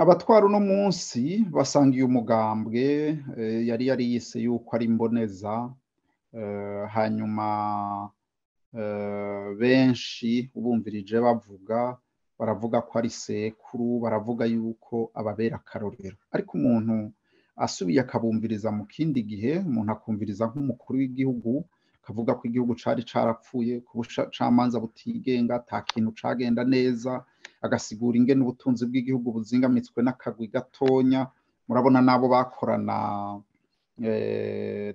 abatwara uno munsi basangiye umugambwe yari yariyise yuko ari imboneza hanyuma benshi ubumvirije bavuga baravuga ko ari sekuru baravuga yuko ababera akarorero ariko umuntu asubiye akabumviriza mu kindi gihe umuntu akumviriza nk'umukuru w'igihugu akavuga ko igihugu cari carapfuye ku bucamanza butigenga ata kintu cagenda neza agasigura ingene ubutunzi bw'igihugu buzingamitswe n'akagwi gatonya murabona nabo bakorana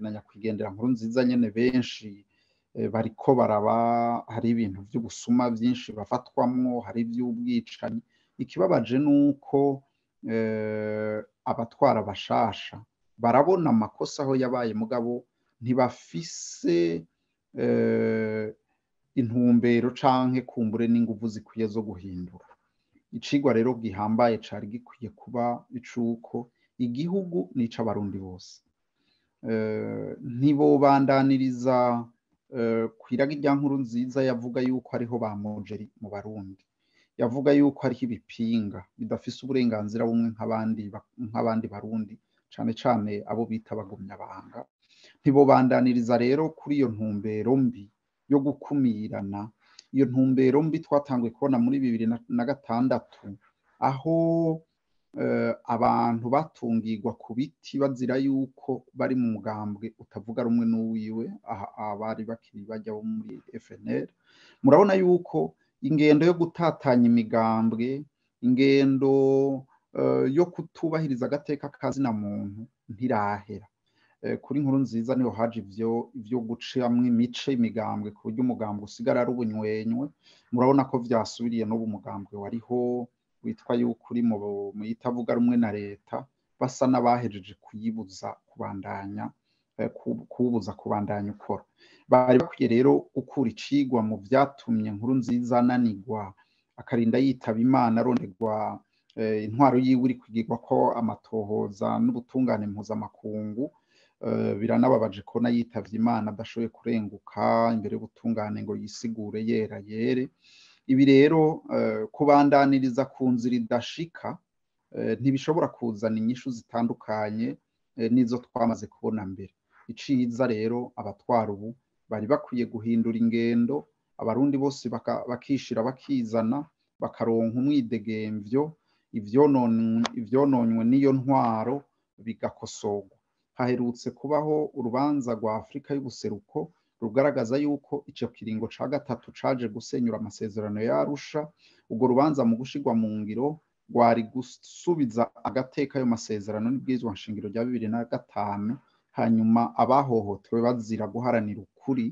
na nyakwigendera Nkurunziza nyene benshi bariko baraba hari ibintu vy'ubusuma vyinshi bafatwamwo hari ivy'ubwicanyi ikibabaje nuko abatwara bashasha barabona amakosa aho yabaye mugabo ntibafise intumbero canke kumbure n'inguvu zikwiye zo guhindura icigwa rero gihambaye cari gikwiye kuba icuko igihugu nica abarundi bose ntibobandaniriza kwiraga irya Nkurunziza yavuga yuko ariho bamujeri mu Barundi yavuga yuko ariho ibipinga bidafise uburenganzira bumwe nk'abandi Barundi cane cane abo bita bagumyabanga ntibobandaniriza rero kuri iyo ntumbero mbi yo gukumirana iyo ntumbero mbi twatanguye kubona muri 2006 aho abantu batungirwa ku biti bazira yuko bari mu mugambwe utavuga rumwe n'uwiwe abari bakiri bajya bo muri FNL murabona yuko ingendo yo gutatanya imigambwe ingendo yo kutubahiriza agateka kazina muntu ntirahera kuri Nkurunziza niho haje ivyo gucamwe imice imigambwe ku buryo umugambwe usigara ari ubunywenywe murabona ko vyasubiriye no umugambwe wariho witwa yuko uri mu yitavuga rumwe na leta basa n'abahejeje kuyibuza kubandanya kubuza kubandanya ukora bari bakwiye rero ukura icigwa mu vyatumye Nkurunziza ananigwa akarinda yitaba Imana aronderwa intwaro yiwe iri kwigirwa ko amatohoza n'ubutungane mpuzamakungu biranababaje ko yitavye Imana adashoboye kurenguka imbere y'ubutungane ngo yisigure yere ibi rero kubandaniriza ku nzira idashika ntibishobora kuzana inyishu zitandukanye nizo twamaze kubona mbere iciza rero abatwara ubu bari bakwiye guhindura ingendo abarundi bose bakishira bakizana bakaronka umwidegemvyo ivyononywe n'iyo ntwaro bigakosorwa haherutse kubaho urubanza rwa Afrika y'ubuseruko rugaragaza yuko ico kiringo ca gatatu caje gusenyura amasezerano ya Arusha ubwo rubanza mu gushirwa mu ngiro rwari gusubiza agateka ayo masezerano n'ibwirizwa nshingiro rya 2005 hanyuma abahohotewe bazira guharanira ukuri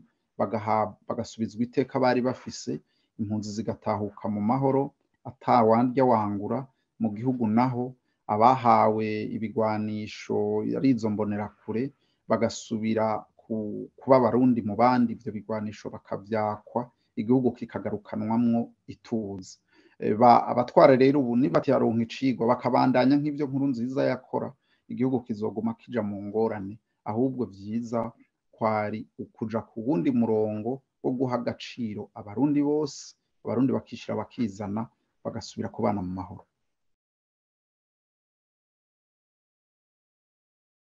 bagasubizwa iteka bari bafise impunzi zigatahuka mu mahoro atawandya wangura mu gihugu naho abahawe ibigwanisho yarizo mbonera kure bagasubira kuba Barundi mu bandi ivyo bigwanisho bakavyakwa igihugu kikagarukanwamwo ituze abatwara rero ubu nibatiyaronka icigwa bakabandanya nk'ivyo Nkurunziza yakora igihugu kizoguma kija mu ngorane ahubwo vyiza kwari ukuja ku wundi murongo wo guha agaciro abarundi bose abarundi bakishira bakizana bagasubira kubana mu mahoro